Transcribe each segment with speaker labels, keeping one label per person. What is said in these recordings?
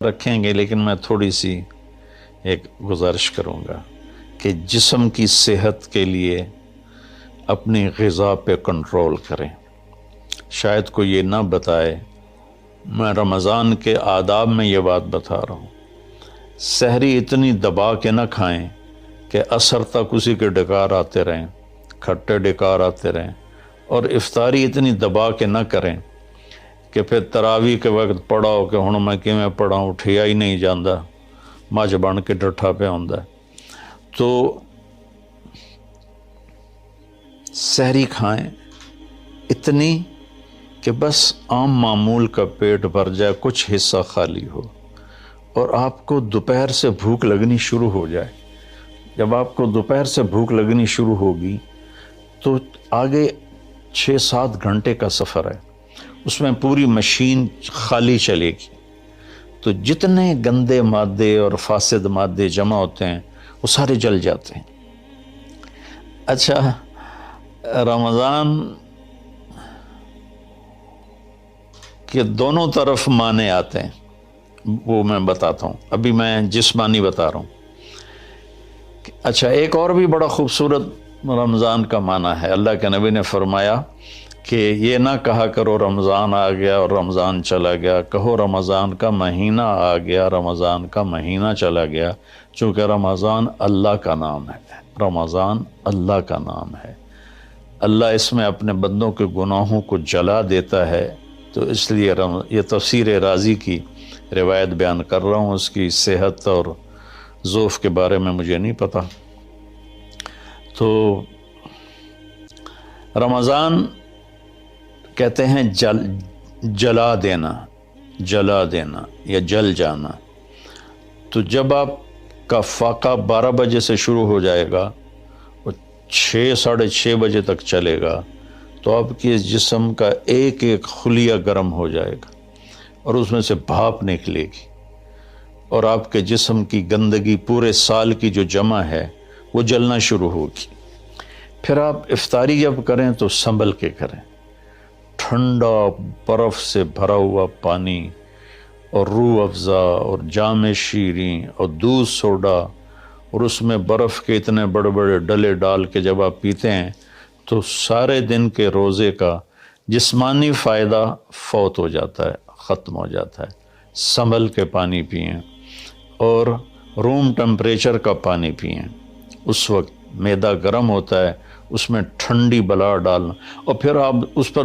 Speaker 1: رکھیں گے، لیکن میں تھوڑی سی ایک گزارش کروں گا کہ جسم کی صحت کے لیے اپنی غذا پہ کنٹرول کریں۔ شاید کوئی یہ نہ بتائے، میں رمضان کے آداب میں یہ بات بتا رہا ہوں، سحری اتنی دبا کے نہ کھائیں کہ عصر تک اسی کے ڈکار آتے رہیں، کھٹے ڈکار آتے رہیں، اور افطاری اتنی دبا کے نہ کریں کہ پھر تراویح کے وقت پڑھاؤ کہ ہن میں کیویں پڑھاؤں، اٹھیا ہی نہیں جاندہ، مجھ بن کے ڈٹھا پہ ہوندا۔ تو سحری کھائیں اتنی کہ بس عام معمول کا پیٹ بھر جائے، کچھ حصہ خالی ہو، اور آپ کو دوپہر سے بھوک لگنی شروع ہو جائے۔ جب آپ کو دوپہر سے بھوک لگنی شروع ہوگی تو آگے 6-7 گھنٹے کا سفر ہے، اس میں پوری مشین خالی چلے گی، تو جتنے گندے مادے اور فاسد مادے جمع ہوتے ہیں وہ سارے جل جاتے ہیں۔ اچھا، رمضان کے دونوں طرف معنی آتے ہیں، وہ میں بتاتا ہوں، ابھی میں جسمانی بتا رہا ہوں۔ اچھا، ایک اور بھی بڑا خوبصورت رمضان کا معنی ہے۔ اللہ کے نبی نے فرمایا کہ یہ نہ کہا کرو رمضان آ گیا اور رمضان چلا گیا، کہو رمضان کا مہینہ آ گیا، رمضان کا مہینہ چلا گیا، چونکہ رمضان اللہ کا نام ہے، رمضان اللہ کا نام ہے۔ اللہ اس میں اپنے بندوں کے گناہوں کو جلا دیتا ہے، تو اس لیے یہ تفسیر رازی کی روایت بیان کر رہا ہوں، اس کی صحت اور ضعف کے بارے میں مجھے نہیں پتہ۔ تو رمضان کہتے ہیں جلا دینا، جلا دینا یا جل جانا۔ تو جب آپ کا فاقہ 12 بجے سے شروع ہو جائے گا اور 6-6:30 بجے تک چلے گا، تو آپ کے جسم کا ایک ایک خلیہ گرم ہو جائے گا اور اس میں سے بھاپ نکلے گی، اور آپ کے جسم کی گندگی پورے سال کی جو جمع ہے وہ جلنا شروع ہوگی۔ پھر آپ افطاری جب کریں تو سنبھل کے کریں، ٹھنڈا برف سے بھرا ہوا پانی اور روح افزا اور جام شیریں اور دودھ سوڈا، اور اس میں برف کے اتنے بڑے بڑے ڈلے ڈال کے جب آپ پیتے ہیں تو سارے دن کے روزے کا جسمانی فائدہ فوت ہو جاتا ہے، ختم ہو جاتا ہے۔ سنبھل کے پانی پئیں اور روم ٹمپریچر کا پانی پئیں۔ اس وقت معدہ گرم ہوتا ہے، اس میں ٹھنڈی بلا ڈالنا، اور پھر آپ اس پر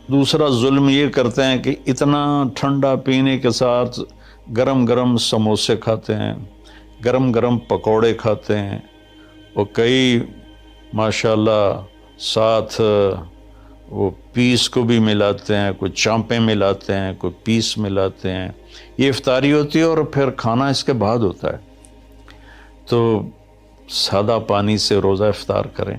Speaker 1: دوسرا ظلم یہ کرتے ہیں کہ اتنا ٹھنڈا پینے کے ساتھ گرم گرم سموسے کھاتے ہیں، گرم گرم پکوڑے کھاتے ہیں، اور کئی ماشاءاللہ ساتھ وہ پیس کو بھی ملاتے ہیں، کوئی چانپیں ملاتے ہیں، کوئی پیس ملاتے ہیں۔ یہ افطاری ہوتی ہے اور پھر کھانا اس کے بعد ہوتا ہے۔ تو سادہ پانی سے روزہ افطار کریں،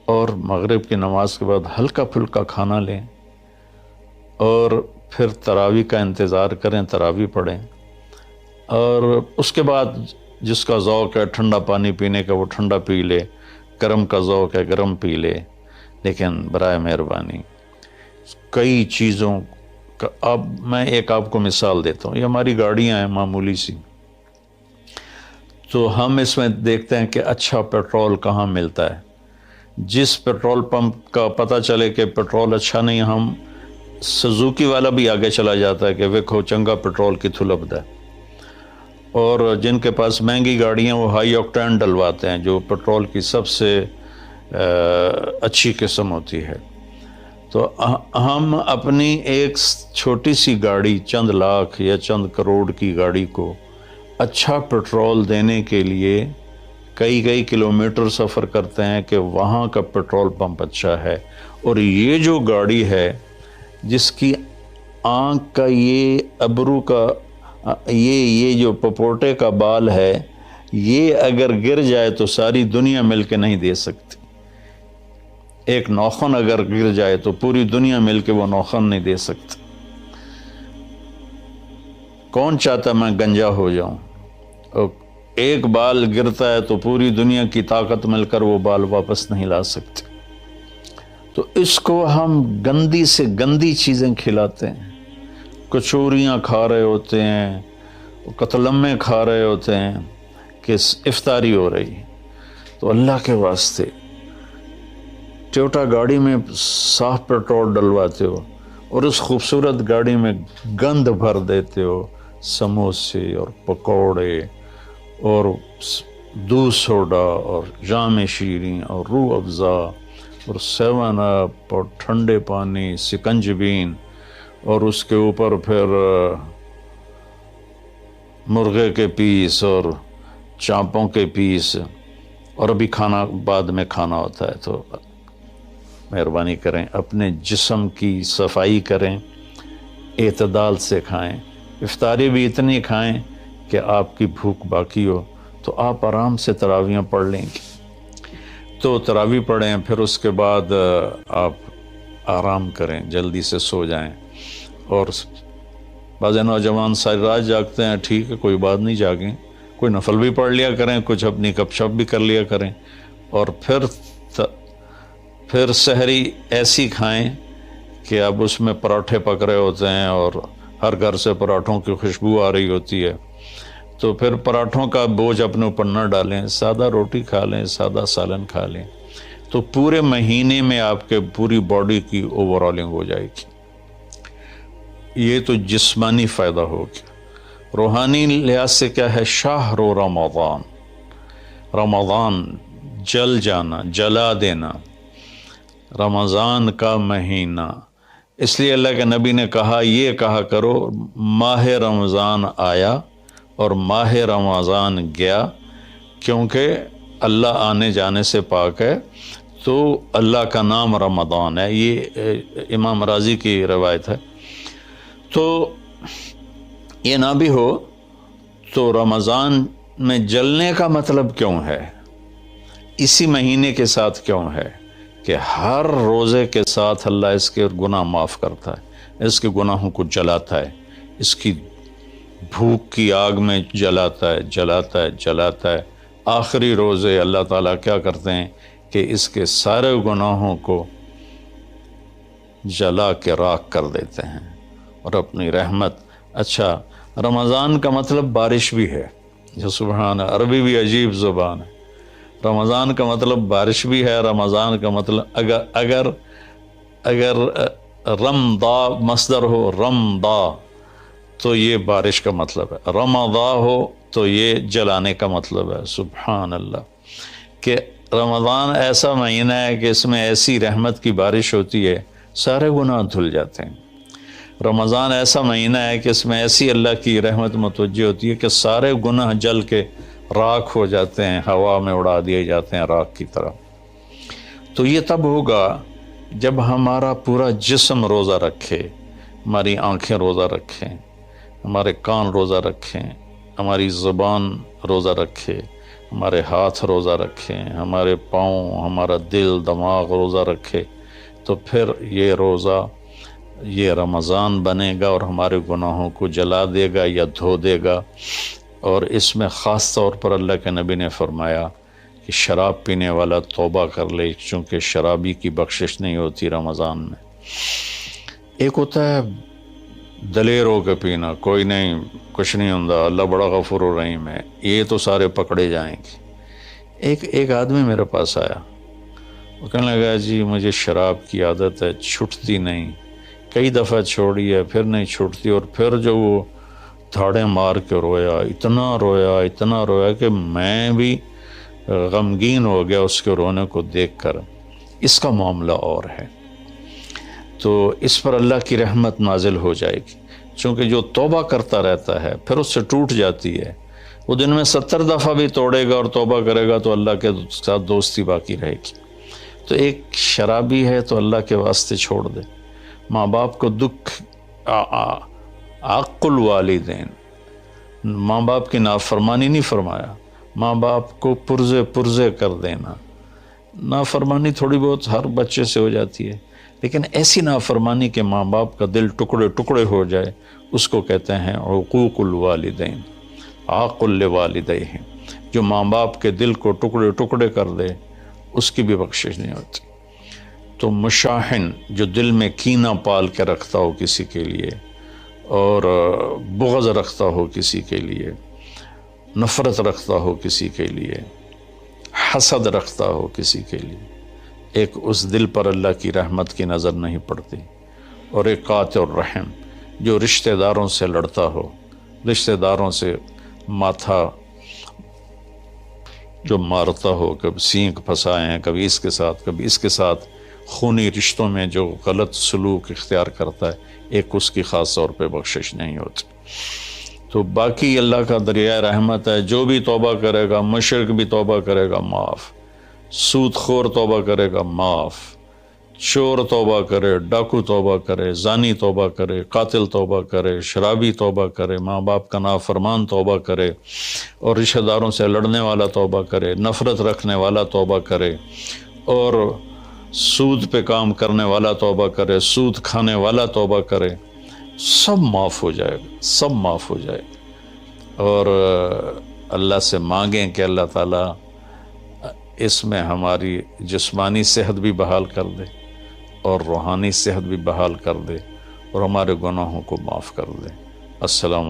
Speaker 1: اور مغرب کی نماز کے بعد ہلکا پھلکا کھانا لیں، اور پھر تراویح کا انتظار کریں، تراویح پڑھیں، اور اس کے بعد جس کا ذوق ہے ٹھنڈا پانی پینے کا وہ ٹھنڈا پی لے، گرم کا ذوق ہے گرم پی لے، لیکن برائے مہربانی کئی چیزوں کا، اب میں ایک آپ کو مثال دیتا ہوں۔ یہ ہماری گاڑیاں ہیں معمولی سی، تو ہم اس میں دیکھتے ہیں کہ اچھا پیٹرول کہاں ملتا ہے۔ جس پیٹرول پمپ کا پتہ چلے کہ پیٹرول اچھا نہیں، ہم سزوکی والا بھی آگے چلا جاتا ہے کہ ویکھو چنگا پیٹرول کتھوں لبدا ہے، اور جن کے پاس مہنگی گاڑیاں وہ ہائی آکٹین ڈلواتے ہیں، جو پیٹرول کی سب سے اچھی قسم ہوتی ہے۔ تو ہم اپنی ایک چھوٹی سی گاڑی، چند لاکھ یا چند کروڑ کی گاڑی کو اچھا پیٹرول دینے کے لیے کئی کلومیٹر سفر کرتے ہیں کہ وہاں کا پیٹرول پمپ اچھا ہے، اور یہ جو گاڑی ہے جس کی آنکھ کا یہ ابرو کا یہ جو پپوٹے کا بال ہے، یہ اگر گر جائے تو ساری دنیا مل کے نہیں دے سکتی۔ ایک نوخن اگر گر جائے تو پوری دنیا مل کے وہ نوخن نہیں دے سکتی۔ کون چاہتا میں گنجا ہو جاؤں؟ اور ایک بال گرتا ہے تو پوری دنیا کی طاقت مل کر وہ بال واپس نہیں لا سکتی۔ تو اس کو ہم گندی سے گندی چیزیں کھلاتے ہیں، کچوریاں کھا رہے ہوتے ہیں، قتلمے کھا رہے ہوتے ہیں کہ افطاری ہو رہی ہے، تو اللہ کے واسطے ٹویوٹا گاڑی میں صاف پیٹرول ڈلواتے ہو اور اس خوبصورت گاڑی میں گند بھر دیتے ہو، سموسے اور پکوڑے اور دودھ سوڈا اور جام شیریں اور روح افزا اور 7 اپ اور ٹھنڈے پانی، سکنجبین، اور اس کے اوپر پھر مرغے کے پیس اور چانپوں کے پیس، اور ابھی کھانا بعد میں کھانا ہوتا ہے۔ تو مہربانی کریں، اپنے جسم کی صفائی کریں، اعتدال سے کھائیں، افطاری بھی اتنی کھائیں کہ آپ کی بھوک باقی ہو، تو آپ آرام سے تراویحیں پڑھ لیں گے۔ تو تراویح پڑھیں، پھر اس کے بعد آپ آرام کریں، جلدی سے سو جائیں۔ اور بعض نوجوان ساری رات جاگتے ہیں، ٹھیک ہے، کوئی بات نہیں، جاگیں، کوئی نفل بھی پڑھ لیا کریں، کچھ اپنی گپ شپ بھی کر لیا کریں، اور پھر سحری ایسی کھائیں کہ اب اس میں پراٹھے پک رہے ہوتے ہیں اور ہر گھر سے پراٹھوں کی خوشبو آ رہی ہوتی ہے، تو پھر پراٹھوں کا بوجھ اپنے اوپر نہ ڈالیں، سادہ روٹی کھا لیں، سادہ سالن کھا لیں، تو پورے مہینے میں آپ کے پوری باڈی کی اوور آلنگ ہو جائے گی۔ یہ تو جسمانی فائدہ ہو گیا۔ روحانی لحاظ سے کیا ہے؟ شہر رمضان، رمضان جل جانا، جلا دینا، رمضان کا مہینہ۔ اس لیے اللہ کے نبی نے کہا، یہ کہا کرو، ماہ رمضان آیا اور ماہ رمضان گیا، کیونکہ اللہ آنے جانے سے پاک ہے، تو اللہ کا نام رمضان ہے۔ یہ امام راضی کی روایت ہے۔ تو یہ نہ بھی ہو تو رمضان میں جلنے کا مطلب کیوں ہے؟ اسی مہینے کے ساتھ کیوں ہے کہ ہر روزے کے ساتھ اللہ اس کے گناہ معاف کرتا ہے، اس کے گناہوں کو جلاتا ہے، اس کی بھوک کی آگ میں جلاتا ہے، جلاتا ہے، جلاتا ہے۔ آخری روزے اللہ تعالیٰ کیا کرتے ہیں کہ اس کے سارے گناہوں کو جلا کے راکھ کر دیتے ہیں اور اپنی رحمت۔ اچھا، رمضان کا مطلب بارش بھی ہے، جو سبحان، عربی بھی عجیب زبان ہے۔ رمضان کا مطلب بارش بھی ہے، رمضان کا مطلب اگر رمضا مصدر ہو، رمضا، تو یہ بارش کا مطلب ہے، رمضا ہو تو یہ جلانے کا مطلب ہے۔ سبحان اللہ، کہ رمضان ایسا مہینہ ہے کہ اس میں ایسی رحمت کی بارش ہوتی ہے، سارے گناہ دھل جاتے ہیں۔ رمضان ایسا مہینہ ہے کہ اس میں ایسی اللہ کی رحمت متوجہ ہوتی ہے کہ سارے گناہ جل کے راکھ ہو جاتے ہیں، ہوا میں اڑا دیے جاتے ہیں راکھ کی طرح۔ تو یہ تب ہوگا جب ہمارا پورا جسم روزہ رکھے، ہماری آنکھیں روزہ رکھیں، ہمارے کان روزہ رکھیں، ہماری زبان روزہ رکھے، ہمارے ہاتھ روزہ رکھیں، ہمارے پاؤں، ہمارا دل، دماغ روزہ رکھے، تو پھر یہ روزہ، یہ رمضان بنے گا اور ہمارے گناہوں کو جلا دے گا یا دھو دے گا۔ اور اس میں خاص طور پر اللہ کے نبی نے فرمایا کہ شراب پینے والا توبہ کر لے، چونکہ شرابی کی بخشش نہیں ہوتی رمضان میں۔ ایک ہوتا ہے دلیر ہو کے پینا، کوئی نہیں، کچھ نہیں ہوتا، اللہ بڑا غفور الرحیم ہے، یہ تو سارے پکڑے جائیں گے۔ ایک آدمی میرے پاس آیا، وہ کہنے لگا، جی مجھے شراب کی عادت ہے، چھٹتی نہیں، کئی دفعہ چھوڑی ہے، پھر نہیں چھوٹتی، اور پھر جو وہ دھاڑیں مار کے رویا، اتنا رویا کہ میں بھی غمگین ہو گیا اس کے رونے کو دیکھ کر۔ اس کا معاملہ اور ہے، تو اس پر اللہ کی رحمت نازل ہو جائے گی، چونکہ جو توبہ کرتا رہتا ہے پھر اس سے ٹوٹ جاتی ہے، وہ دن میں 70 دفعہ بھی توڑے گا اور توبہ کرے گا تو اللہ کے ساتھ دوستی باقی رہے گی۔ تو ایک شرابی ہے تو اللہ کے واسطے چھوڑ دے۔ ماں باپ کو دکھ، عق الوالدین، ماں باپ کی نافرمانی نہیں فرمایا، ماں باپ کو پرزے کر دینا۔ نافرمانی تھوڑی بہت ہر بچے سے ہو جاتی ہے، لیکن ایسی نافرمانی کہ ماں باپ کا دل ٹکڑے ٹکڑے ہو جائے، اس کو کہتے ہیں عقوق الوالدین، عاق لوالدیہ۔ جو ماں باپ کے دل کو ٹکڑے ٹکڑے کر دے، اس کی بھی بخشش نہیں ہوتی۔ تو مشاحن، جو دل میں کینہ پال کے رکھتا ہو کسی کے لیے، اور بغض رکھتا ہو کسی کے لیے، نفرت رکھتا ہو کسی کے لیے، حسد رکھتا ہو کسی کے لیے، ایک اس دل پر اللہ کی رحمت کی نظر نہیں پڑتی، اور ایک قاطع الرحم جو رشتہ داروں سے لڑتا ہو، رشتہ داروں سے ماتھا جو مارتا ہو، کبھی سینگ پھنسائیں، کبھی اس کے ساتھ کبھی اس کے ساتھ، خونی رشتوں میں جو غلط سلوک اختیار کرتا ہے، ایک اس کی خاص طور پہ بخشش نہیں ہوتی۔ تو باقی اللہ کا دریائے رحمت ہے، جو بھی توبہ کرے گا، مشرک بھی توبہ کرے گا معاف، سود خور توبہ کرے گا معاف، چور توبہ کرے، ڈاکو توبہ کرے، زانی توبہ کرے، قاتل توبہ کرے، شرابی توبہ کرے، ماں باپ کا نافرمان توبہ کرے، اور رشتہ داروں سے لڑنے والا توبہ کرے، نفرت رکھنے والا توبہ کرے، اور سود پہ کام کرنے والا توبہ کرے، سود کھانے والا توبہ کرے، سب معاف ہو جائے گا، سب معاف ہو جائے گا۔ اور اللہ سے مانگیں کہ اللہ تعالیٰ اس میں ہماری جسمانی صحت بھی بحال کر دے اور روحانی صحت بھی بحال کر دے، اور ہمارے گناہوں کو معاف کر دے۔ السلام